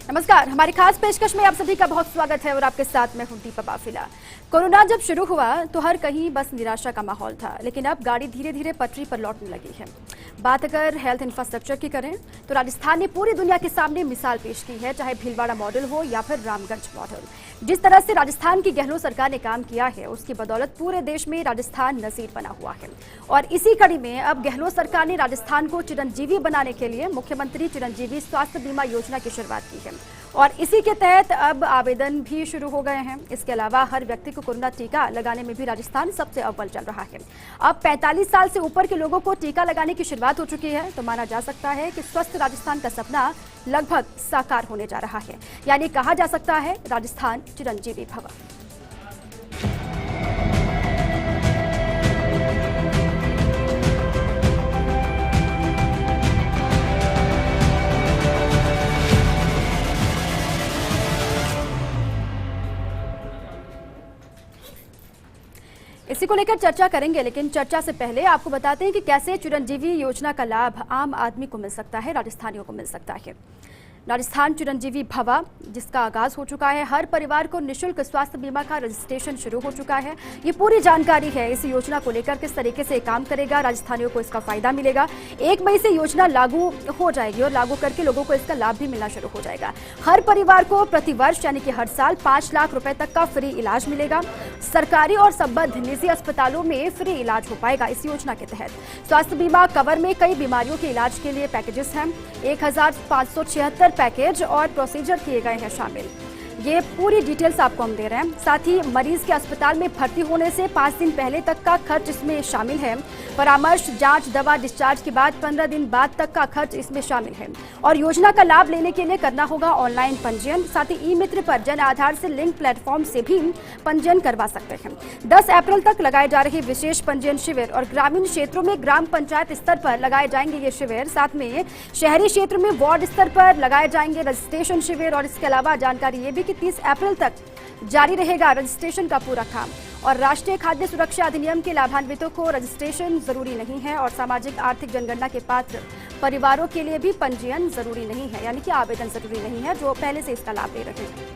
नमस्कार, हमारी खास पेशकश में आप सभी का बहुत स्वागत है और आपके साथ मैं हूं दीपा बाफिला। कोरोना जब शुरू हुआ तो हर कहीं बस निराशा का माहौल था, लेकिन अब गाड़ी धीरे धीरे पटरी पर लौटने लगी है। बात अगर हेल्थ इंफ्रास्ट्रक्चर की करें तो राजस्थान ने पूरी दुनिया के सामने मिसाल पेश की है, चाहे भीलवाड़ा मॉडल हो या फिर रामगंज मॉडल। जिस तरह से राजस्थान की गहलोत सरकार ने काम किया है, उसकी बदौलत पूरे देश में राजस्थान नजीर बना हुआ है। और इसी कड़ी में अब गहलोत सरकार ने राजस्थान को चिरंजीवी बनाने के लिए मुख्यमंत्री चिरंजीवी स्वास्थ्य बीमा योजना की शुरुआत की है और इसी के तहत अब आवेदन भी शुरू हो गए हैं। इसके अलावा हर व्यक्ति को कोरोना टीका लगाने में भी राजस्थान सबसे अव्वल चल रहा है। अब 45 साल से ऊपर के लोगों को टीका लगाने की शुरुआत हो चुकी है, तो माना जा सकता है कि स्वस्थ राजस्थान का सपना लगभग साकार होने जा रहा है। यानी कहा जा सकता है राजस्थान चिरंजीवी भव। इसी को लेकर चर्चा करेंगे, लेकिन चर्चा से पहले आपको बताते हैं कि कैसे चिरंजीवी योजना का लाभ आम आदमी को मिल सकता है, राजस्थानियों को मिल सकता है। राजस्थान चिरंजीवी भवा जिसका आगाज हो चुका है, हर परिवार को निःशुल्क स्वास्थ्य बीमा का रजिस्ट्रेशन शुरू हो चुका है। ये पूरी जानकारी है इस योजना को लेकर, किस तरीके से काम करेगा, राजस्थानियों को इसका फायदा मिलेगा। 1 मई से योजना लागू हो जाएगी और लागू करके लोगों को इसका लाभ भी मिलना शुरू हो जाएगा। हर परिवार को प्रतिवर्ष यानी कि हर साल 5 लाख रुपए तक का फ्री इलाज मिलेगा। सरकारी और संबद्ध निजी अस्पतालों में फ्री इलाज हो पाएगा इस योजना के तहत। स्वास्थ्य बीमा कवर में कई बीमारियों के इलाज के लिए पैकेजेस हैं। 1576 पैकेज और प्रोसीजर किए गए हैं शामिल। ये पूरी डिटेल्स आपको हम दे रहे हैं। साथ ही मरीज के अस्पताल में भर्ती होने से 5 दिन पहले तक का खर्च इसमें शामिल है। परामर्श, जांच, दवा, डिस्चार्ज के बाद 15 दिन बाद तक का खर्च इसमें शामिल है। और योजना का लाभ लेने के लिए करना होगा ऑनलाइन पंजीयन। साथ ही ई मित्र पर जन आधार से लिंक प्लेटफॉर्म से भी पंजीयन करवा सकते हैं। 10 अप्रैल तक लगाए जा रहे विशेष पंजीयन शिविर और ग्रामीण क्षेत्रों में ग्राम पंचायत स्तर पर लगाए जाएंगे ये शिविर। साथ में शहरी क्षेत्र में वार्ड स्तर पर लगाए जाएंगे रजिस्ट्रेशन शिविर। और इसके अलावा जानकारी ये भी कि 30 अप्रैल तक जारी रहेगा रजिस्ट्रेशन का पूरा काम। और राष्ट्रीय खाद्य सुरक्षा अधिनियम के लाभान्वितों को रजिस्ट्रेशन जरूरी नहीं है और सामाजिक आर्थिक जनगणना के पात्र परिवारों के लिए भी पंजीयन जरूरी नहीं है, यानी कि आवेदन जरूरी नहीं है जो पहले से इसका लाभ ले रहे हैं।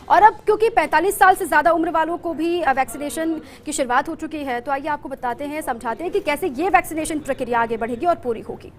और अब क्योंकि 45 साल से ज्यादा उम्र वालों को भी वैक्सीनेशन की शुरुआत हो चुकी है, तो आइए आपको बताते हैं, समझाते हैं कि कैसे ये वैक्सीनेशन प्रक्रिया आगे बढ़ेगी और पूरी होगी।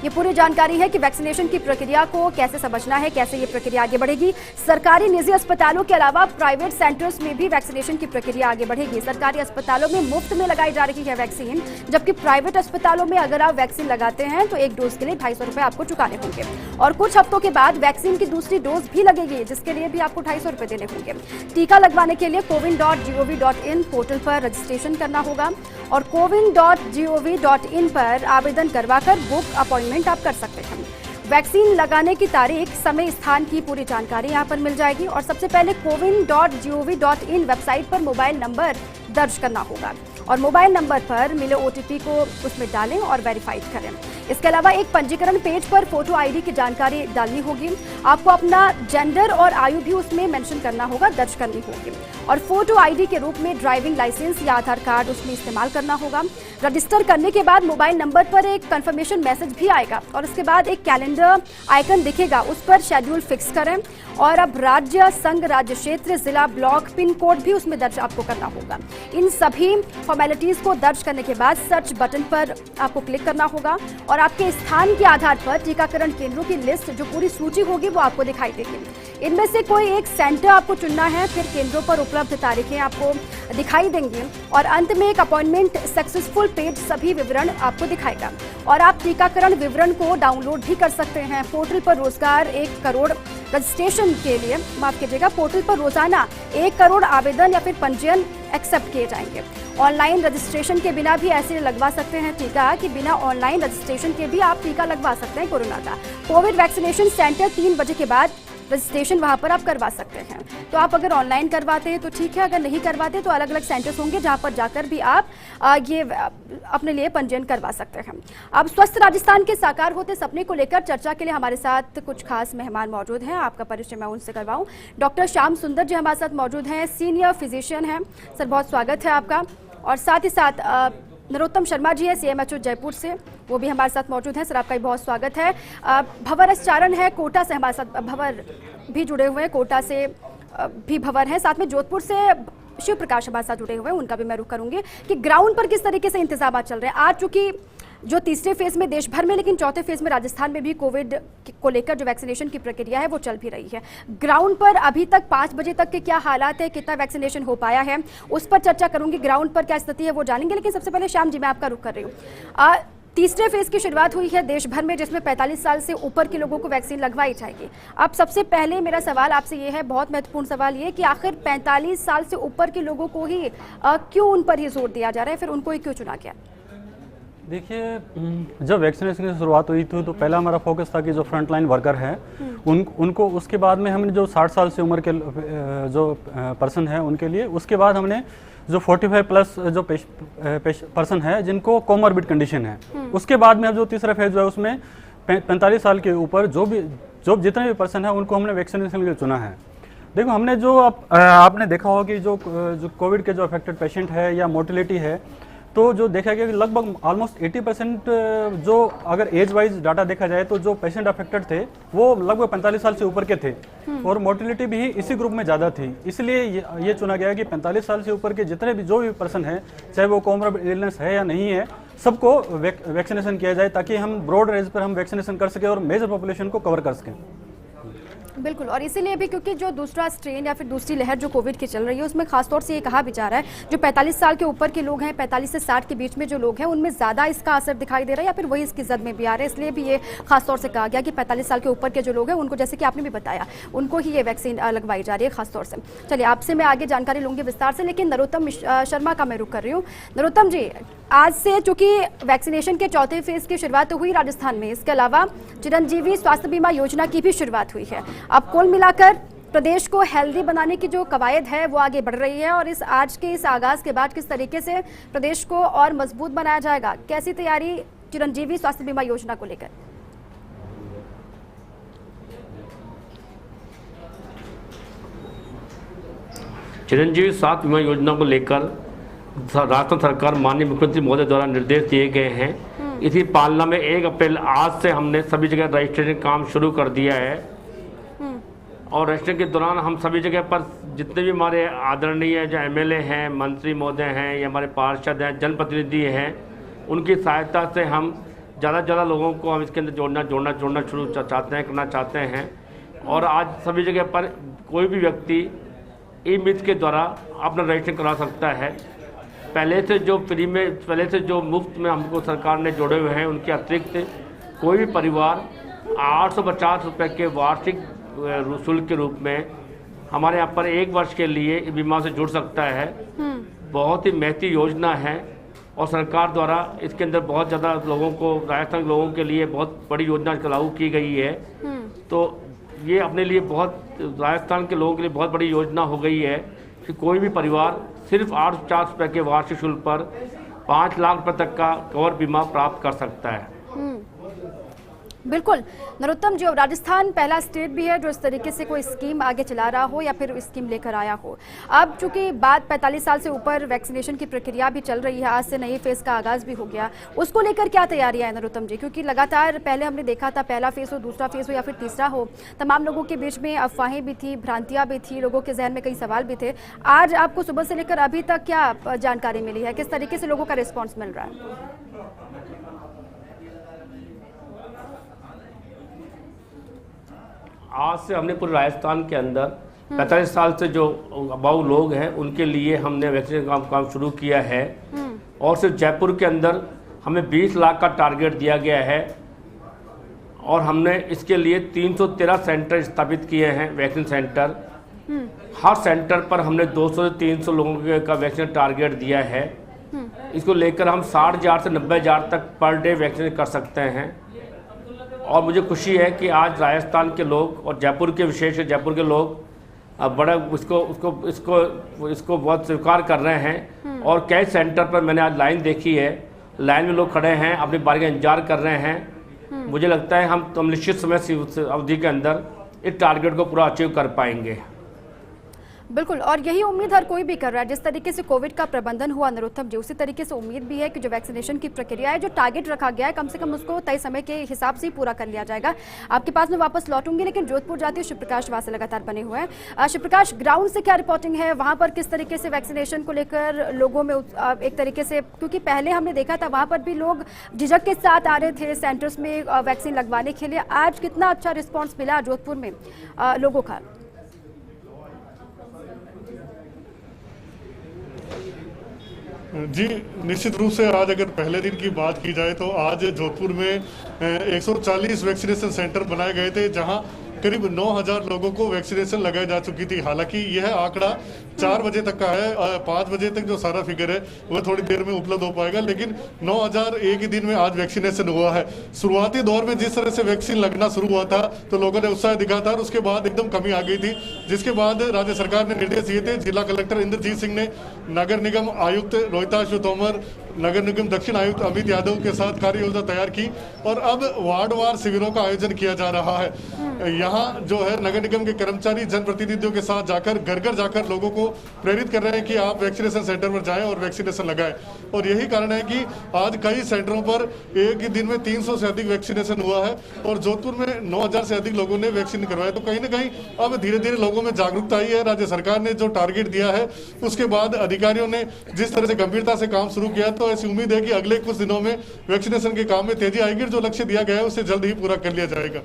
ये पूरी जानकारी है कि वैक्सीनेशन की प्रक्रिया को कैसे समझना है, कैसे ये प्रक्रिया आगे बढ़ेगी। सरकारी निजी अस्पतालों के अलावा प्राइवेट सेंटर्स में भी वैक्सीनेशन की प्रक्रिया आगे बढ़ेगी। सरकारी अस्पतालों में मुफ्त में लगाई जा रही है वैक्सीन, जबकि प्राइवेट अस्पतालों में अगर आप वैक्सीन लगाते हैं तो 1 डोज के लिए 250 रुपए आपको चुकाने होंगे। और कुछ हफ्तों के बाद वैक्सीन की दूसरी डोज भी लगेगी, जिसके लिए भी आपको 250 रुपए देने होंगे। टीका लगवाने के लिए cowin.gov.in पोर्टल पर रजिस्ट्रेशन करना होगा और cowin.gov.in पर आवेदन करवाकर बुक अपॉइंटमेंट आप कर सकते हैं। वैक्सीन लगाने की तारीख, समय, स्थान की पूरी जानकारी यहां पर मिल जाएगी। और सबसे पहले cowin.gov.in वेबसाइट पर मोबाइल नंबर दर्ज करना होगा और मोबाइल नंबर पर मिले OTP को उसमें डालें और वेरीफाइड करें। इसके अलावा एक पंजीकरण पेज पर फोटो ID की जानकारी डालनी होगी। आपको अपना जेंडर और आयु भी उसमें मेंशन करना होगा, दर्ज करनी होगी। और फोटो ID के रूप में ड्राइविंग लाइसेंस या आधार कार्ड उसमें इस्तेमाल करना होगा। रजिस्टर करने के बाद मोबाइल नंबर पर एक कंफर्मेशन मैसेज भी आएगा और उसके बाद एक कैलेंडर आइकन दिखेगा, उस पर शेड्यूल फिक्स करें। और अब राज्य, संघ, राज्य क्षेत्र, जिला, ब्लॉक, पिन कोड भी उसमें दर्ज आपको करना होगा। इन सभी फॉर्मेलिटीज को दर्ज करने के बाद सर्च बटन पर आपको क्लिक करना होगा और आपके स्थान के आधार पर टीकाकरण केंद्रों की लिस्ट, जो पूरी सूची होगी, वो आपको दिखाई देगी। इनमें से कोई एक सेंटर आपको चुनना है, फिर केंद्रों पर उपलब्ध तारीखें आपको दिखाई देंगी और अंत में एक अपॉइंटमेंट सक्सेसफुल पेज सभी विवरण आपको दिखाएगा। और आप टीकाकरण विवरण को डाउनलोड भी कर सकते हैं। पोर्टल पर रोजगार 1 करोड़ रजिस्ट्रेशन के लिए, माफ कीजिएगा, पोर्टल पर रोजाना 1 करोड़ आवेदन या फिर पंजीयन एक्सेप्ट किए जाएंगे। ऑनलाइन रजिस्ट्रेशन के बिना भी ऐसे लगवा सकते हैं टीका कि बिना ऑनलाइन रजिस्ट्रेशन के भी आप टीका लगवा सकते हैं कोरोना का। कोविड वैक्सीनेशन सेंटर 3 बजे के बाद रजिस्ट्रेशन वहां पर आप करवा सकते हैं। तो आप अगर ऑनलाइन करवाते हैं तो ठीक है, अगर नहीं करवाते तो अलग अलग सेंटर्स होंगे जहां पर जाकर भी आप ये अपने लिए पंजीयन करवा सकते हैं। अब स्वस्थ राजस्थान के साकार होते सपने को लेकर चर्चा के लिए हमारे साथ कुछ खास मेहमान मौजूद हैं। आपका परिचय मैं उनसे करवाऊं। डॉक्टर श्याम सुंदर जी हमारे साथ मौजूद हैं, सीनियर फिजिशियन हैं। सर, बहुत स्वागत है आपका। और साथ ही साथ नरोत्तम शर्मा जी है CMHO जयपुर से, वो भी हमारे साथ मौजूद हैं। सर, आपका बहुत स्वागत है। भंवर एस चारण है कोटा से हमारे साथ, भंवर भी जुड़े हुए हैं, कोटा से भी भंवर है, साथ में जोधपुर से शिव प्रकाश हमारे साथ जुड़े हुए हैं, उनका भी मैं रुख करूंगी कि ग्राउंड पर किस तरीके से इंतजाम चल रहे हैं। आज चूंकि जो तीसरे फेज में देश भर में, लेकिन चौथे फेज में राजस्थान में भी कोविड को लेकर जो वैक्सीनेशन की प्रक्रिया है वो चल भी रही है। ग्राउंड पर अभी तक 5 बजे तक के क्या हालात है, कितना वैक्सीनेशन हो पाया है, उस पर चर्चा करूंगी। ग्राउंड पर क्या स्थिति है वो जानेंगे, लेकिन सबसे पहले श्याम जी मैं आपका रुख कर रही हूँ। तीसरे फेज की शुरुआत हुई है देश भर में, जिसमें 45 साल से ऊपर के लोगों को वैक्सीन लगवाई जाएगी। अब सबसे पहले मेरा सवाल आपसे ये है, बहुत महत्वपूर्ण सवाल ये, कि आखिर 45 साल से ऊपर के लोगों को ही क्यों उन पर ही जोर दिया जा रहा है, फिर उनको ही क्यों चुना गया? देखिए, जब वैक्सीनेशन की शुरुआत हुई थी तो पहला हमारा फोकस था कि जो फ्रंट लाइन वर्कर हैं उनको, उसके बाद में हमने जो 60 साल से उम्र के जो पर्सन है उनके लिए, उसके बाद हमने जो 45 प्लस जो पर्सन है जिनको कोमॉर्बिड कंडीशन है, उसके बाद में अब जो तीसरा फेज जो है उसमें 45 साल के ऊपर जो जितने भी पर्सन है उनको हमने वैक्सीनेशन के लिए चुना है। देखो, हमने जो आपने देखा होगा कि जो कोविड के जो अफेक्टेड पेशेंट है या मोर्टेलिटी है, तो जो देखा गया कि लगभग ऑलमोस्ट 80% जो अगर एज वाइज डाटा देखा जाए तो जो पेशेंट अफेक्टेड थे वो लगभग 45 साल से ऊपर के थे और मोर्टेलिटी भी इसी ग्रुप में ज़्यादा थी। इसलिए ये चुना गया कि 45 साल से ऊपर के जितने भी जो भी पर्सन है, चाहे वो कोमॉर्बिड इलनेस है या नहीं है, सबको वैक्सीनेशन किया जाए ताकि हम ब्रॉड रेंज पर हम वैक्सीनेशन कर सकें और मेजर पॉपुलेशन को कवर कर सकें। बिल्कुल, और इसीलिए भी क्योंकि जो दूसरा स्ट्रेन या फिर दूसरी लहर जो कोविड की चल रही है उसमें खासतौर से ये कहा भी जा रहा है जो 45 साल के ऊपर के लोग हैं, 45 से 60 के बीच में जो लोग हैं, उनमें ज़्यादा इसका असर दिखाई दे रहा है या फिर वही इसकी जद में भी आ रहा है। इसलिए भी ये खासतौर से कहा गया कि 45 साल के ऊपर के जो लोग हैं उनको, जैसे कि आपने भी बताया, उनको ही ये वैक्सीन लगवाई जा रही है खासतौर से। चलिए, आपसे मैं आगे जानकारी लूँगी विस्तार से, लेकिन नरोत्तम शर्मा का मैं रुख कर रही हूँ। नरोत्तम जी, आज से चूंकि वैक्सीनेशन के चौथे फेज की शुरुआत तो हुई राजस्थान में, इसके अलावा चिरंजीवी स्वास्थ्य बीमा योजना की भी शुरुआत हुई है। अब कुल मिलाकर प्रदेश को हेल्दी बनाने की जो कवायद है वो आगे बढ़ रही है, और आज के इस आगाज के बाद किस तरीके से प्रदेश को और मजबूत बनाया जाएगा, कैसी तैयारी चिरंजीवी स्वास्थ्य बीमा योजना को लेकर? चिरंजीवी स्वास्थ्य बीमा योजना को लेकर राजस्थान सरकार माननीय मुख्यमंत्री महोदय द्वारा निर्देश दिए गए हैं। इसी पालना में 1 अप्रैल आज से हमने सभी जगह रजिस्ट्रेशन काम शुरू कर दिया है, और रजिस्ट्रेशन के दौरान हम सभी जगह पर जितने भी हमारे आदरणीय जो MLA हैं, मंत्री महोदय हैं या हमारे पार्षद हैं, जनप्रतिनिधि हैं, उनकी सहायता से हम ज़्यादा से ज़्यादा लोगों को हम इसके अंदर जोड़ना शुरू करना चाहते हैं। और आज सभी जगह पर कोई भी व्यक्ति ई-मित्र के द्वारा अपना रजिस्ट्रेशन करा सकता है। पहले से जो मुफ्त में हमको सरकार ने जोड़े हुए हैं, उनके अतिरिक्त कोई भी परिवार 850 रुपये के वार्षिक शुल्क के रूप में हमारे यहाँ पर 1 वर्ष के लिए बीमा से जुड़ सकता है। बहुत ही महती योजना है और सरकार द्वारा इसके अंदर बहुत ज़्यादा लोगों को, राजस्थान के लोगों के लिए बहुत बड़ी योजना लागू की गई है। तो ये अपने लिए राजस्थान के लोगों के लिए बहुत बड़ी योजना हो गई है कि कोई भी परिवार सिर्फ 850 रुपये के वार्षिक शुल्क पर 5 लाख रुपये तक का कवर बीमा प्राप्त कर सकता है। बिल्कुल नरोत्तम जी, राजस्थान पहला स्टेट भी है जो इस तरीके से कोई स्कीम आगे चला रहा हो या फिर स्कीम लेकर आया हो। अब चूंकि बात 45 साल से ऊपर वैक्सीनेशन की प्रक्रिया भी चल रही है, आज से नए फेज का आगाज भी हो गया, उसको लेकर क्या तैयारियां हैं नरोत्तम जी? क्योंकि लगातार पहले हमने देखा था, पहला फेज हो, दूसरा फेज हो या फिर तीसरा हो, तमाम लोगों के बीच में अफवाहें भी थी, भ्रांतियां भी थी, लोगों के जहन में कई सवाल भी थे। आज आपको सुबह से लेकर अभी तक क्या जानकारी मिली है, किस तरीके से लोगों का रिस्पॉन्स मिल रहा है? आज से हमने पूरे राजस्थान के अंदर 45 साल से जो अबाउ लोग हैं उनके लिए हमने वैक्सीनेशन काम शुरू किया है, और सिर्फ जयपुर के अंदर हमें 20 लाख का टारगेट दिया गया है, और हमने इसके लिए 313 सेंटर स्थापित किए हैं, वैक्सीन सेंटर। हर सेंटर पर हमने 200 से 300 लोगों का वैक्सीन टारगेट दिया है। इसको लेकर हम 60,000 से 90,000 तक पर डे वैक्सीन कर सकते हैं। और मुझे खुशी है कि आज राजस्थान के लोग और जयपुर के, विशेष जयपुर के लोग बड़ा इसको बहुत स्वीकार कर रहे हैं। और कई सेंटर पर मैंने आज लाइन देखी है, लाइन में लोग खड़े हैं, अपनी बारी का इंतजार कर रहे हैं। मुझे लगता है हम निश्चित समय अवधि के अंदर इस टारगेट को पूरा अचीव कर पाएंगे। बिल्कुल, और यही उम्मीद हर कोई भी कर रहा है। जिस तरीके से कोविड का प्रबंधन हुआ नरोत्तम जी, उसी तरीके से उम्मीद भी है कि जो वैक्सीनेशन की प्रक्रिया है, जो टारगेट रखा गया है, कम से कम उसको तय समय के हिसाब से ही पूरा कर लिया जाएगा। आपके पास में वापस लौटूंगी, लेकिन जोधपुर जाती हूँ, शिवप्रकाश वहाँ से लगातार बने हुए हैं। शिवप्रकाश, ग्राउंड से क्या रिपोर्टिंग है वहाँ पर, किस तरीके से वैक्सीनेशन को लेकर लोगों में एक तरीके से, क्योंकि पहले हमने देखा था वहाँ पर भी लोग झिझक के साथ आ रहे थे सेंटर्स में वैक्सीन लगवाने के लिए, आज कितना अच्छा रिस्पॉन्स मिला जोधपुर में लोगों का? जी, निश्चित रूप से आज अगर पहले दिन की बात की जाए तो आज जोधपुर में 140 वैक्सीनेशन सेंटर बनाए गए थे, जहां करीब 9000 लोगों को वैक्सीनेशन लगाई जा चुकी थी। हालांकि यह आंकड़ा 4 बजे तक का है, 5 बजे तक जो सारा फिगर है वह थोड़ी देर में उपलब्ध हो पाएगा, लेकिन 9000 एक ही दिन में आज वैक्सीनेशन हुआ है। शुरुआती दौर में जिस तरह से वैक्सीन लगना शुरू हुआ था तो लोगों ने उत्साह दिखा था, और उसके बाद एकदम कमी आ गई थी, जिसके बाद राज्य सरकार ने निर्देश दिए थे। जिला कलेक्टर इंद्रजीत सिंह ने नगर निगम आयुक्त रोहिताशु तोमर, नगर निगम दक्षिण आयुक्त अमित यादव के साथ कार्य योजना तैयार की, और अब वार्डवार शिविरों का आयोजन किया जा रहा है। यहाँ जो है नगर निगम के कर्मचारी जनप्रतिनिधियों के साथ जाकर घर घर जाकर लोगों को प्रेरित कर रहे हैं कि आप वैक्सीनेशन सेंटर पर जाएं और वैक्सीनेशन लगाएं। और यही कारण है कि आज कई सेंटरों पर एक ही दिन में 300 से अधिक वैक्सीनेशन हुआ है, और जोधपुर में 9000 से अधिक लोगों ने वैक्सीन करवाया। तो कहीं ना कहीं अब धीरे धीरे लोगों में जागरूकता आई है। राज्य सरकार ने जो टारगेट दिया है उसके बाद अधिकारियों ने जिस तरह से गंभीरता से काम शुरू किया, तो ऐसी उम्मीद है कि अगले कुछ दिनों में वैक्सीनेशन के काम में तेजी आएगी, जो लक्ष्य दिया गया है उसे जल्द ही पूरा कर लिया जाएगा।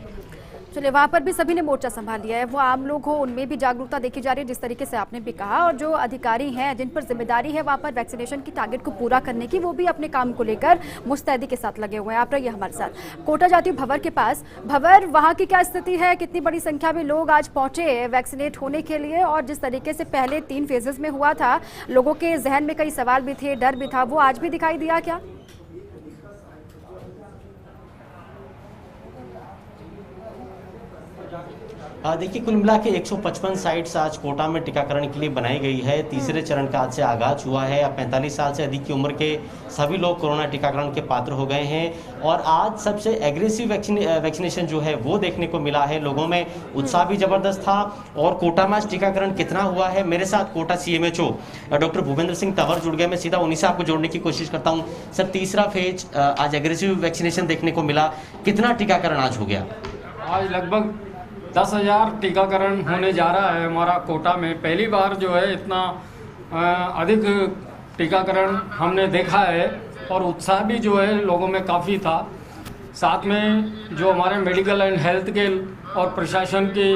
चलिए, वहाँ पर भी सभी ने मोर्चा संभाल लिया है, वो आम लोग हो उनमें भी जागरूकता देखी जा रही है, जिस तरीके से आपने भी कहा, और जो अधिकारी हैं जिन पर जिम्मेदारी है वहाँ पर वैक्सीनेशन की टारगेट को पूरा करने की, वो भी अपने काम को लेकर मुस्तैदी के साथ लगे हुए हैं। आप रहिए हमारे साथ। कोटा जाती हूँ भंवर के पास। भंवर, वहाँ की क्या स्थिति है? कितनी बड़ी संख्या में लोग आज पहुंचे वैक्सीनेट होने के लिए? और जिस तरीके से पहले 3 फेजेस में हुआ था, लोगों के जहन में कई सवाल भी थे, डर भी था, वो आज भी दिखाई दिया क्या? देखिए, कुल मिला के 155 साइट्स आज कोटा में टीकाकरण के लिए बनाई गई है। तीसरे चरण का आज से आगाज हुआ है। अब 45 साल से अधिक की उम्र के सभी लोग कोरोना टीकाकरण के पात्र हो गए हैं, और आज सबसे एग्रेसिव वैक्सीनेशन जो है वो देखने को मिला है। लोगों में उत्साह भी जबरदस्त था। और कोटा में आज टीकाकरण कितना हुआ है, मेरे साथ कोटा CMHO डॉक्टर भूपेंद्र सिंह तंवर जुड़ गए। मैं सीधा उन्हीं से आपको जोड़ने की कोशिश करता हूँ। सर, तीसरा फेज आज एग्रेसिव वैक्सीनेशन देखने को मिला, कितना टीकाकरण आज हो गया? आज लगभग 10,000 टीकाकरण होने जा रहा है हमारा कोटा में। पहली बार जो है इतना अधिक टीकाकरण हमने देखा है, और उत्साह भी जो है लोगों में काफ़ी था। साथ में जो हमारे मेडिकल एंड हेल्थ के और प्रशासन के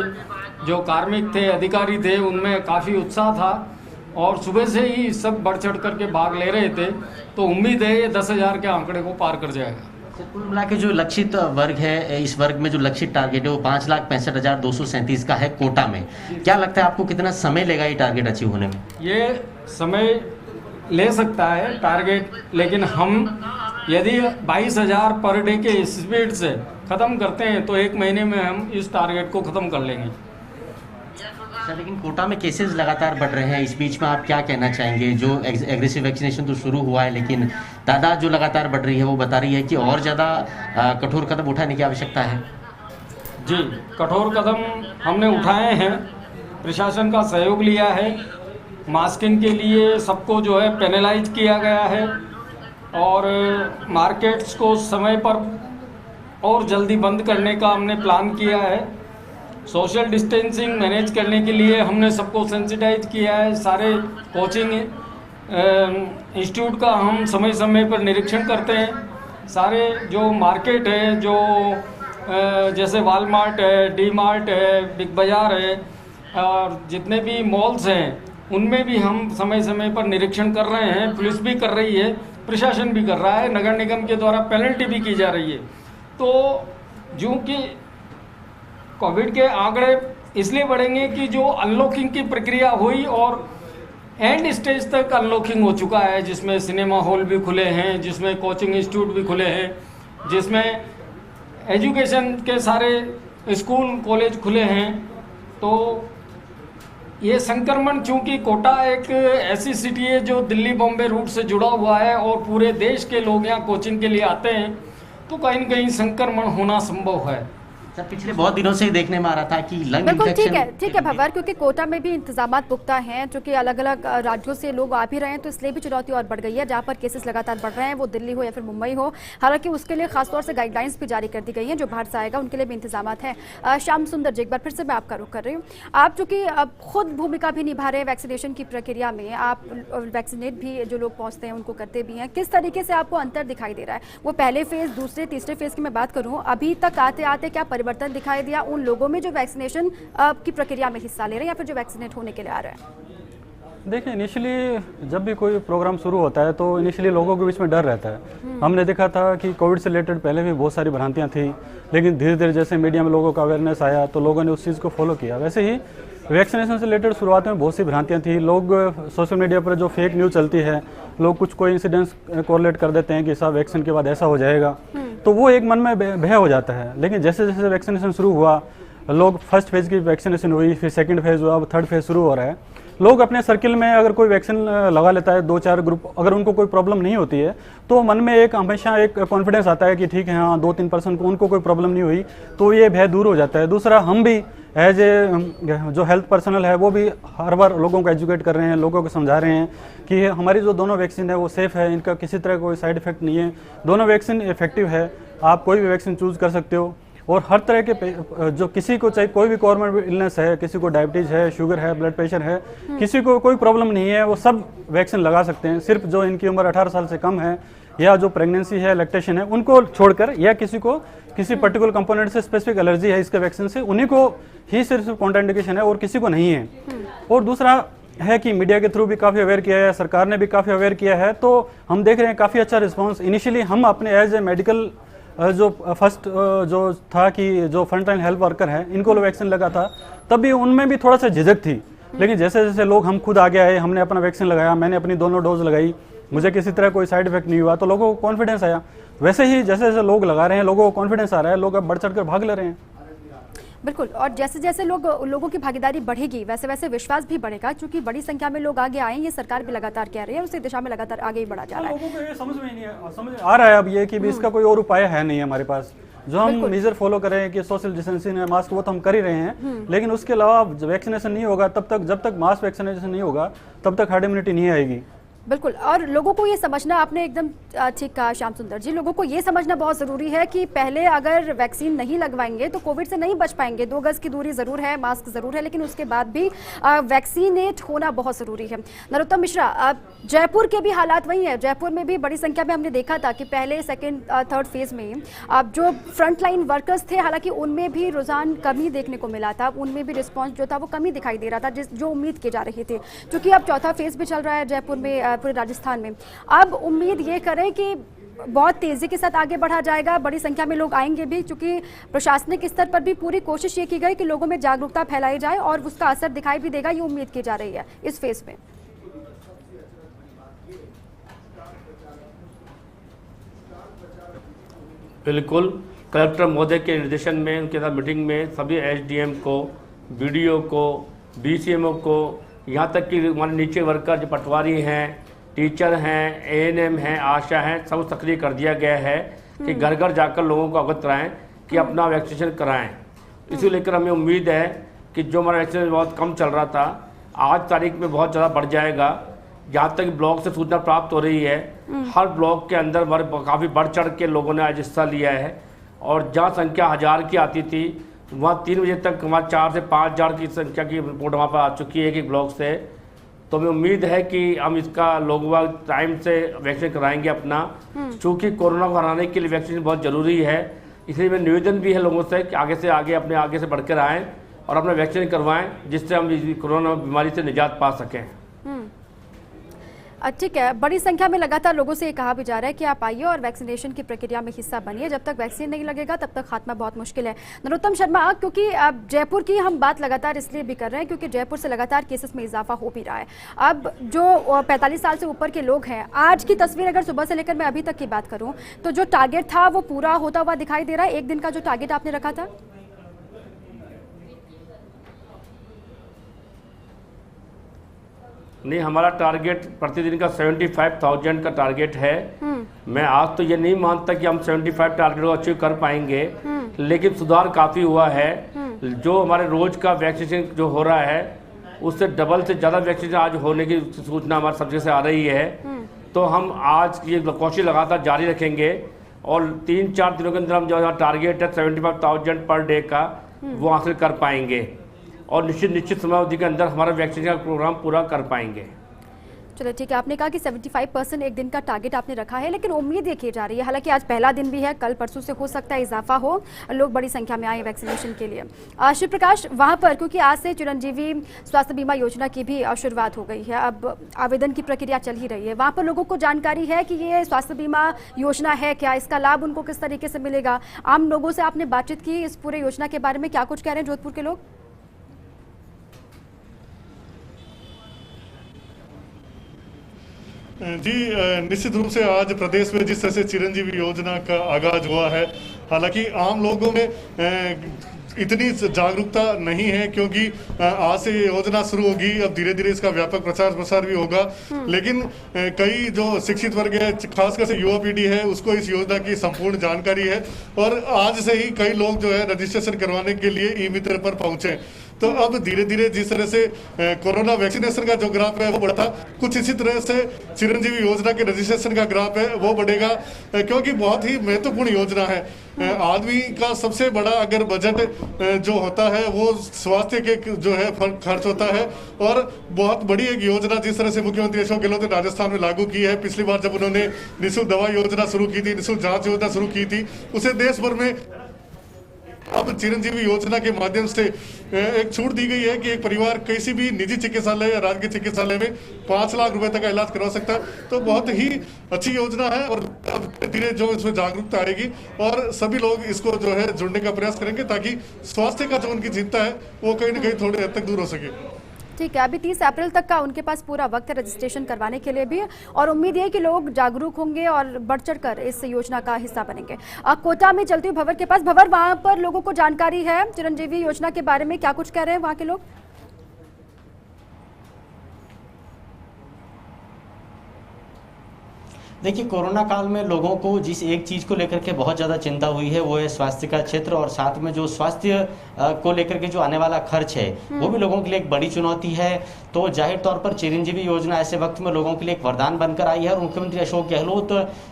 जो कार्मिक थे, अधिकारी थे, उनमें काफ़ी उत्साह था, और सुबह से ही सब बढ़ चढ़ करके भाग ले रहे थे। तो उम्मीद है ये 10,000 के आंकड़े को पार कर जाएगा। कुल मिला के जो लक्षित वर्ग है, इस वर्ग में जो लक्षित टारगेट है वो 5,65,237 का है कोटा में। क्या लगता है आपको, कितना समय लेगा ये टारगेट अचीव होने में? ये समय ले सकता है टारगेट, लेकिन हम यदि 22,000 पर डे के स्पीड से ख़त्म करते हैं तो 1 महीने में हम इस टारगेट को ख़त्म कर लेंगे। सर, लेकिन कोटा में केसेस लगातार बढ़ रहे हैं, इस बीच में आप क्या कहना चाहेंगे? जो एग्रेसिव वैक्सीनेशन तो शुरू हुआ है, लेकिन तादाद जो लगातार बढ़ रही है वो बता रही है कि और ज़्यादा कठोर कदम उठाने की आवश्यकता है। जी, कठोर कदम हमने उठाए हैं, प्रशासन का सहयोग लिया है। मास्किंग के लिए सबको जो है पेनलाइज किया गया है, और मार्केट्स को समय पर और जल्दी बंद करने का हमने प्लान किया है। सोशल डिस्टेंसिंग मैनेज करने के लिए हमने सबको सेंसिटाइज किया है। सारे कोचिंग इंस्टीट्यूट का हम समय समय पर निरीक्षण करते हैं। सारे जो मार्केट है, जो जैसे वॉलमार्ट है, डी मार्ट है, बिग बाज़ार है, और जितने भी मॉल्स हैं उनमें भी हम समय समय पर निरीक्षण कर रहे हैं। पुलिस भी कर रही है, प्रशासन भी कर रहा है, नगर निगम के द्वारा पेनल्टी भी की जा रही है। तो जो कि कोविड के आंकड़े इसलिए बढ़ेंगे कि जो अनलॉकिंग की प्रक्रिया हुई और एंड स्टेज तक अनलॉकिंग हो चुका है, जिसमें सिनेमा हॉल भी खुले हैं, जिसमें कोचिंग इंस्टीट्यूट भी खुले हैं, जिसमें एजुकेशन के सारे स्कूल कॉलेज खुले हैं। तो ये संक्रमण, चूँकि कोटा एक ऐसी सिटी है जो दिल्ली बॉम्बे रूट से जुड़ा हुआ है और पूरे देश के लोग यहाँ कोचिंग के लिए आते हैं, तो कहीं न कहीं संक्रमण होना संभव है। सर पिछले बहुत दिनों से ही देखने में आ रहा था कि लंग बिल्कुल इन्फेक्शन ठीक है भंवर, क्योंकि कोटा में भी इंतजाम पुख्ता हैं, जो कि अलग अलग राज्यों से लोग आ भी रहे हैं, तो इसलिए भी चुनौती और बढ़ गई है। जहाँ पर केसेस लगातार बढ़ रहे हैं, वो दिल्ली हो या फिर मुंबई हो, हालांकि उसके लिए खासतौर से गाइडलाइंस भी जारी कर दी गई हैं, जो बाहर से आएगा उनके लिए भी इंतजाम हैं। श्याम सुंदर जी, एक बार फिर से मैं आपका रुख कर रही हूँ। आप चूँकि खुद भूमिका भी निभा रहे हैं वैक्सीनेशन की प्रक्रिया में, आप वैक्सीनेट भी जो लोग पहुँचते हैं उनको करते भी हैं, किस तरीके से आपको अंतर दिखाई दे रहा है? वो पहले फेज़, दूसरे, तीसरे फेज़ की मैं बात करूँ, अभी तक आते आते क्या परिवर्तन दिखाई दिया उन लोगों में जो वैक्सीनेशन की प्रक्रिया में हिस्सा ले रहे हैं या फिर जो वैक्सीनेट होने के लिए आ रहे हैं? देखिए, इनिशियली जब भी कोई प्रोग्राम शुरू होता है तो इनिशियली लोगों के बीच में डर रहता है। हमने देखा था कि कोविड से रिलेटेड पहले भी बहुत सारी भ्रांतियां थी, लेकिन धीरे धीरे जैसे मीडिया में लोगों का अवेयरनेस आया तो लोगों ने उस चीज़ को फॉलो किया। वैसे ही वैक्सीनेशन से रिलेटेड शुरुआत में बहुत सी भ्रांतियां थी। लोग सोशल मीडिया पर जो फेक न्यूज़ चलती है, लोग कुछ कोई इंसिडेंट्स कोरिलेट कर देते हैं कि साहब वैक्सीन के बाद ऐसा हो जाएगा, तो वो एक मन में भय हो जाता है। लेकिन जैसे जैसे वैक्सीनेशन शुरू हुआ, लोग फर्स्ट फेज़ की वैक्सीनेशन हुई, फिर सेकंड फेज़ हुआ, अब थर्ड फेज़ शुरू हो रहा है। लोग अपने सर्किल में अगर कोई वैक्सीन लगा लेता है, 2-4 ग्रुप, अगर उनको कोई प्रॉब्लम नहीं होती है तो मन में एक हमेशा एक कॉन्फिडेंस आता है कि ठीक है, हाँ 2-3% को उनको कोई प्रॉब्लम नहीं हुई, तो ये भय दूर हो जाता है। दूसरा, हम भी एज ए जो हेल्थ पर्सनल है वो भी हर बार लोगों को एजुकेट कर रहे हैं, लोगों को समझा रहे हैं कि हमारी जो दोनों वैक्सीन है वो सेफ़ है, इनका किसी तरह कोई साइड इफेक्ट नहीं है, दोनों वैक्सीन इफेक्टिव है, आप कोई भी वैक्सीन चूज़ कर सकते हो। और हर तरह के जो किसी को चाहे कोई भी कॉमन इलनेस है, किसी को डायबिटीज़ है, शुगर है, ब्लड प्रेशर है, किसी को कोई प्रॉब्लम नहीं है, वो सब वैक्सीन लगा सकते हैं। सिर्फ जो इनकी उम्र 18 साल से कम है या जो प्रेगनेंसी है, लैक्टेशन है, उनको छोड़कर, या किसी को किसी पर्टिकुलर कंपोनेंट से स्पेसिफिक एलर्जी है इसके वैक्सीन से, उन्हीं को ही सिर्फ कॉन्ट्राइंडिकेशन है और किसी को नहीं है। और दूसरा है कि मीडिया के थ्रू भी काफ़ी अवेयर किया है, सरकार ने भी काफ़ी अवेयर किया है, तो हम देख रहे हैं काफ़ी अच्छा रिस्पॉन्स। इनिशियली हम अपने एज ए मेडिकल जो फर्स्ट जो था कि जो फ्रंटलाइन हेल्थ वर्कर हैं इनको वैक्सीन लगा था, तब भी उनमें भी थोड़ा सा झिझक थी। लेकिन जैसे जैसे लोग, हम खुद आगे आए, हमने अपना वैक्सीन लगाया, मैंने अपनी दोनों डोज लगाई, मुझे किसी तरह कोई साइड इफेक्ट नहीं हुआ, तो लोगों को कॉन्फिडेंस आया। वैसे ही जैसे जैसे लोग लगा रहे हैं, लोगों को कॉन्फिडेंस आ रहा है, लोग अब बढ़ चढ़ कर भाग ले रहे हैं। बिल्कुल, और जैसे जैसे लोगों की भागीदारी बढ़ेगी वैसे वैसे विश्वास भी बढ़ेगा, क्योंकि बड़ी संख्या में लोग आगे आए, ये सरकार भी लगातार कह रही है, उसी दिशा में लगातार आगे ही बढ़ा जा रहा है। लोगों को ये समझ में नहीं है, समझ आ रहा है अब ये कि भी इसका कोई और उपाय है नहीं हमारे पास। जो हम मेजर फॉलो कर रहे हैं कि सोशल डिस्टेंसिंग है, मास्क, वो तो हम कर ही रहे हैं, लेकिन उसके अलावा वैक्सीनेशन नहीं होगा तब तक, जब तक मास वैक्सीनेशन नहीं होगा तब तक हर्ड इम्यूनिटी नहीं आएगी। बिल्कुल, और लोगों को ये समझना, आपने एकदम ठीक कहा श्याम सुंदर जी, लोगों को ये समझना बहुत ज़रूरी है कि पहले अगर वैक्सीन नहीं लगवाएंगे तो कोविड से नहीं बच पाएंगे। 2 गज की दूरी ज़रूर है, मास्क ज़रूर है, लेकिन उसके बाद भी वैक्सीनेट होना बहुत ज़रूरी है। नरोत्तम मिश्रा, जयपुर के भी हालात वही है। जयपुर में भी बड़ी संख्या में हमने देखा था कि पहले, सेकेंड, थर्ड फेज़ में अब जो फ्रंट लाइन वर्कर्स थे, हालांकि उनमें भी रुझान कमी देखने को मिला था, उनमें भी रिस्पॉन्स जो था वो कमी दिखाई दे रहा था, जो उम्मीद की जा रही थी। क्योंकि अब चौथा फेज़ भी चल रहा है जयपुर में, पूरे राजस्थान में, अब उम्मीद ये करें कि बहुत तेजी के साथ आगे बढ़ा जाएगा, बड़ी संख्या में लोग आएंगे भी, क्योंकि प्रशासनिक स्तर पर भी पूरी कोशिश ये की गई कि लोगों में जागरूकता फैलाई जाए और उसका असर दिखाई भी देगा, ये उम्मीद की जा रही है इस फेज में। बिल्कुल, कलेक्टर महोदय के निर्देशन में, उनके साथ मीटिंग में सभी एसडीएम को, बीडीओ को, बीसीएमओ को, यहाँ तक कि हमारे नीचे वर्कर जो पटवारी हैं, टीचर हैं, एएनएम हैं, आशा हैं, सब सक्रिय कर दिया गया है कि घर घर जाकर लोगों को अवगत कराएं कि अपना वैक्सीनेशन कराएं। इसी लेकर हमें उम्मीद है कि जो हमारा वैक्सीनेशन बहुत कम चल रहा था, आज तारीख में बहुत ज़्यादा बढ़ जाएगा। जहाँ तक ब्लॉक से सूचना प्राप्त हो रही है, हर ब्लॉक के अंदर काफ़ी बढ़ चढ़ के लोगों ने आज हिस्सा लिया है, और जहाँ संख्या 1000 की आती थी, वहाँ 3 बजे तक हमारे 4 से 5000 की संख्या की रिपोर्ट वहाँ पर आ चुकी है एक ब्लॉक से। तो हमें उम्मीद है कि हम इसका लोग टाइम से वैक्सीन कराएंगे अपना, चूँकि कोरोना को हराने के लिए वैक्सीन बहुत ज़रूरी है। इसलिए मैं निवेदन भी है लोगों से कि आगे से आगे अपने आगे से बढ़कर आएँ और अपना वैक्सीन करवाएं, जिससे हम इस कोरोना बीमारी से निजात पा सकें। ठीक है, बड़ी संख्या में लगातार लोगों से ये कहा भी जा रहा है कि आप आइए और वैक्सीनेशन की प्रक्रिया में हिस्सा बनिए। जब तक वैक्सीन नहीं लगेगा तब तक खात्मा बहुत मुश्किल है। नरोत्तम शर्मा, क्योंकि अब जयपुर की हम बात लगातार इसलिए भी कर रहे हैं क्योंकि जयपुर से लगातार केसेस में इजाफा हो भी रहा है। अब जो 45 साल से ऊपर के लोग हैं, आज की तस्वीर अगर सुबह से लेकर मैं अभी तक की बात करूँ तो जो टारगेट था वो पूरा होता हुआ दिखाई दे रहा है। एक दिन का जो टारगेट आपने रखा था, नहीं, हमारा टारगेट प्रतिदिन का 75,000 का टारगेट है। मैं आज तो ये नहीं मानता कि हम 75 टारगेट को अचीव कर पाएंगे, लेकिन सुधार काफ़ी हुआ है। जो हमारे रोज का वैक्सीनेशन जो हो रहा है उससे डबल से ज़्यादा वैक्सीनेशन आज होने की सूचना हमारे सब जगह से आ रही है। तो हम आज ये कोशिश लगातार जारी रखेंगे और 3-4 दिनों के अंदर हम जो टारगेट है 75,000 पर डे का वो हासिल कर पाएंगे और निश्चित समय अवधि के अंदर हमारा वैक्सीनेशन का प्रोग्राम पूरा कर पाएंगे। चलो ठीक है, आपने कहा कि 75% एक दिन का टारगेट आपने रखा है, लेकिन उम्मीद ये की जा रही है, हालांकि आज पहला दिन भी है, कल परसों से हो सकता है इजाफा हो, लोग बड़ी संख्या में आए वैक्सीनेशन के लिए। शिव प्रकाश, वहाँ पर क्योंकि आज से चिरंजीवी स्वास्थ्य बीमा योजना की भी शुरुआत हो गई है, अब आवेदन की प्रक्रिया चल ही रही है, वहाँ पर लोगों को जानकारी है कि ये स्वास्थ्य बीमा योजना है क्या, इसका लाभ उनको किस तरीके से मिलेगा? आम लोगों से आपने बातचीत की इस पूरे योजना के बारे में, क्या कुछ कह रहे हैं जोधपुर के लोग? जी निश्चित रूप से आज प्रदेश में जिस तरह से चिरंजीवी योजना का आगाज हुआ है, हालांकि आम लोगों में इतनी जागरूकता नहीं है क्योंकि आज से ये योजना शुरू होगी, अब धीरे धीरे इसका व्यापक प्रचार प्रसार भी होगा। लेकिन कई जो शिक्षित वर्ग है, खासकर से युवा पीढ़ी है, उसको इस योजना की संपूर्ण जानकारी है और आज से ही कई लोग जो है रजिस्ट्रेशन करवाने के लिए ई मित्र पर पहुंचे। तो अब धीरे धीरे जिस तरह से कोरोना वैक्सीनेशन का जो ग्राफ है वो बढ़ता, कुछ इसी तरह से चिरंजीवी योजना के रजिस्ट्रेशन का ग्राफ है वो बढ़ेगा, क्योंकि बहुत ही महत्वपूर्ण योजना है। आदमी का सबसे बड़ा अगर बजट जो होता है वो स्वास्थ्य के जो है खर्च होता है और बहुत बड़ी एक योजना जिस तरह से मुख्यमंत्री अशोक गहलोत ने राजस्थान में लागू की है। पिछली बार जब उन्होंने निःशुल्क दवा योजना शुरू की थी, निःशुल्क जांच योजना शुरू की थी, उसे देश भर में अब चिरंजीवी योजना के माध्यम से एक छूट दी गई है कि एक परिवार किसी भी निजी चिकित्सालय या राजकीय चिकित्सालय में 5 लाख रुपए तक का इलाज करवा सकता है। तो बहुत ही अच्छी योजना है और अब धीरे जो इसमें जागरूकता आएगी और सभी लोग इसको जो है जुड़ने का प्रयास करेंगे ताकि स्वास्थ्य का जो उनकी चिंता है वो कहीं ना कहीं थोड़ी हद तक दूर हो सके। ठीक है, अभी 30 अप्रैल तक का उनके पास पूरा वक्त है रजिस्ट्रेशन करवाने के लिए भी और उम्मीद है कि लोग जागरूक होंगे और बढ़ चढ़ कर इस योजना का हिस्सा बनेंगे। कोटा में चलती हूँ भंवर के पास। भंवर, वहाँ पर लोगों को जानकारी है चिरंजीवी योजना के बारे में, क्या कुछ कह रहे हैं वहाँ के लोग? देखिए, कोरोना काल में लोगों को जिस एक चीज़ को लेकर के बहुत ज़्यादा चिंता हुई है वो है स्वास्थ्य का क्षेत्र और साथ में जो स्वास्थ्य को लेकर के जो आने वाला खर्च है वो भी लोगों के लिए एक बड़ी चुनौती है। तो जाहिर तौर पर चिरंजीवी योजना ऐसे वक्त में लोगों के लिए एक वरदान बनकर आई है और मुख्यमंत्री अशोक गहलोत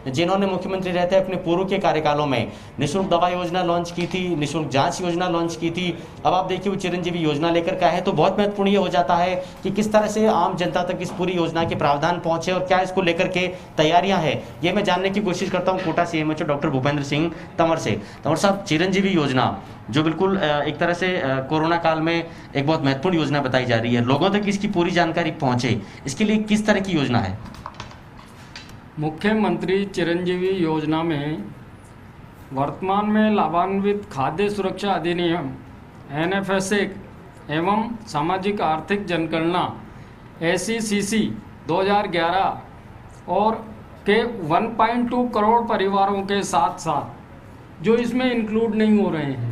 जिन्होंने मुख्यमंत्री रहते अपने पूर्व के कार्यकालों में निःशुल्क दवा योजना लॉन्च की थी, निःशुल्क जाँच योजना लॉन्च की थी, अब आप देखिए वो चिरंजीवी योजना लेकर के आए हैं। तो बहुत महत्वपूर्ण ये हो जाता है कि किस तरह से आम जनता तक इस पूरी योजना के प्रावधान पहुंचे और क्या इसको लेकर के तैयारियां है, ये मैं जानने की कोशिश करता हूं कोटा सीएमएचओ डॉक्टर भूपेंद्र सिंह तंवर से। तंवर साहब, चिरंजीवी योजना जो बिल्कुल एक तरह से कोरोना काल में एक बहुत महत्वपूर्ण योजना बताई जा रही है, लोगों तक इसकी पूरी जानकारी पहुंचे, इसके लिए किस तरह की योजना है? मुख्यमंत्री चिरंजीवी योजना में वर्तमान में लाभान्वित खाद्य सुरक्षा अधिनियम NFS एवं सामाजिक आर्थिक जनगणना SECC 2011 और के 1.2 करोड़ परिवारों के साथ साथ जो इसमें इंक्लूड नहीं हो रहे हैं,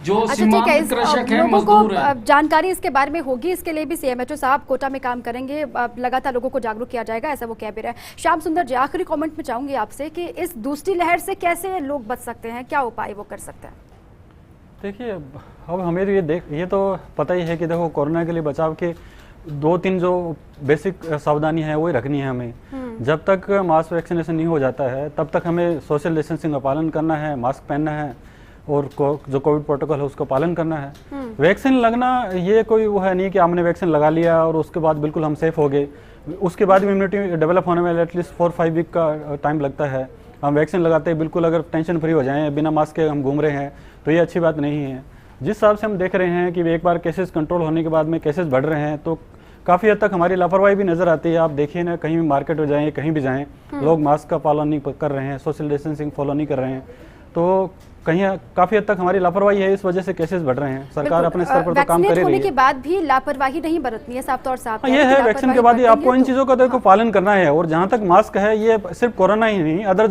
जो सीमांत कृषक हैं, मजदूर हैं। जानकारी इसके बारे में होगी, इसके लिए भी सीएमएचओ साहब कोटा में काम करेंगे, लगातार लोगों को जागरूक किया जाएगा, ऐसा वो कह भी रहे हैं। श्याम सुंदर जी, आखिरी कमेंट में चाहूंगी आपसे कि इस दूसरी लहर से कैसे लोग बच सकते हैं, क्या उपाय वो कर सकते हैं? देखिए, अब हमें ये तो पता ही है कि देखो कोरोना के लिए बचाव के 2-3 जो बेसिक सावधानी है वही रखनी है हमें। जब तक मास वैक्सीनेशन नहीं हो जाता है तब तक हमें सोशल डिस्टेंसिंग का पालन करना है, मास्क पहनना है और जो कोविड प्रोटोकॉल है उसका पालन करना है। वैक्सीन लगना ये कोई वो है नहीं कि हमने वैक्सीन लगा लिया और उसके बाद बिल्कुल हम सेफ हो गए, उसके बाद इम्यूनिटी डेवलप होने में एटलीस्ट 4-5 वीक का टाइम लगता है। हम वैक्सीन लगाते हैं बिल्कुल अगर टेंशन फ्री हो जाएं, बिना मास्क के हम घूम रहे हैं तो ये अच्छी बात नहीं है। जिस हिसाब से हम देख रहे हैं कि एक बार केसेस कंट्रोल होने के बाद में केसेस बढ़ रहे हैं तो काफ़ी हद तक हमारी लापरवाही भी नज़र आती है। आप देखिए ना, कहीं भी मार्केट में जाएं, कहीं भी जाएं, लोग मास्क का पालन नहीं कर रहे हैं, सोशल डिस्टेंसिंग फॉलो नहीं कर रहे हैं, तो कहीं काफ़ी हद तक हमारी लापरवाही है, इस वजह से केसेस बढ़ रहे हैं। सरकार अपने स्तर पर तो काम कर रही है। होने के बाद भी लापरवाही नहीं बरतनी है, साफ तौर से ये है वैक्सीन के बाद ही आपको इन चीज़ों का देखो पालन करना है। और जहाँ तक मास्क है, ये सिर्फ कोरोना ही नहीं, अदर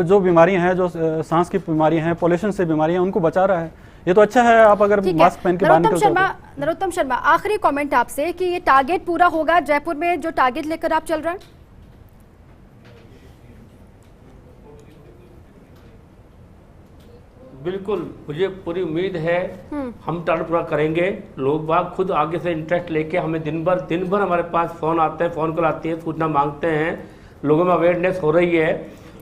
जो बीमारियाँ हैं, जो सांस की बीमारियाँ हैं, पॉल्यूशन से बीमारियाँ, उनको बचा रहा है। ये तो अच्छा है आप अगर मास्क पहन के बाहर निकलते हो। नरोत्तम शर्मा, आखिरी कमेंट आपसे कि ये टारगेट पूरा होगा, जयपुर में जो टारगेट लेकर आप चल रहे हैं? बिल्कुल, मुझे पूरी उम्मीद है हम टारगेट पूरा करेंगे। लोग बाग खुद आगे से इंटरेस्ट लेके हमें दिन भर हमारे पास फ़ोन आते हैं, फ़ोन कॉल आती है, सूचना मांगते हैं। लोगों में अवेयरनेस हो रही है,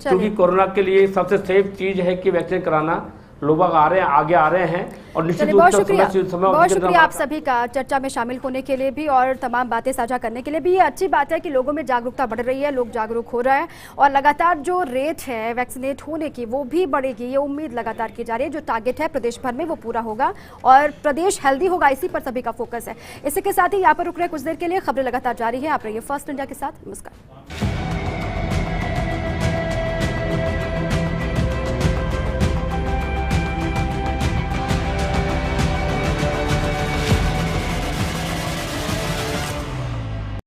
क्योंकि कोरोना के लिए सबसे सेफ चीज़ है कि वैक्सीन कराना। लोग आ रहे हैं, आगे आ रहे हैं और निश्चित रूप बहुत से शुक्रिया आप सभी का चर्चा में शामिल होने के लिए भी और तमाम बातें साझा करने के लिए भी। ये अच्छी बात है कि लोगों में जागरूकता बढ़ रही है, लोग जागरूक हो रहे हैं और लगातार जो रेट है वैक्सीनेट होने की वो भी बढ़ेगी, ये उम्मीद लगातार की जा रही है। जो टारगेट है प्रदेश भर में वो पूरा होगा और प्रदेश हेल्दी होगा, इसी पर सभी का फोकस है। इसी के साथ ही यहाँ पर रुक रहे कुछ देर के लिए। खबरें लगातार जारी है, आप रहिए फर्स्ट इंडिया के साथ। नमस्कार।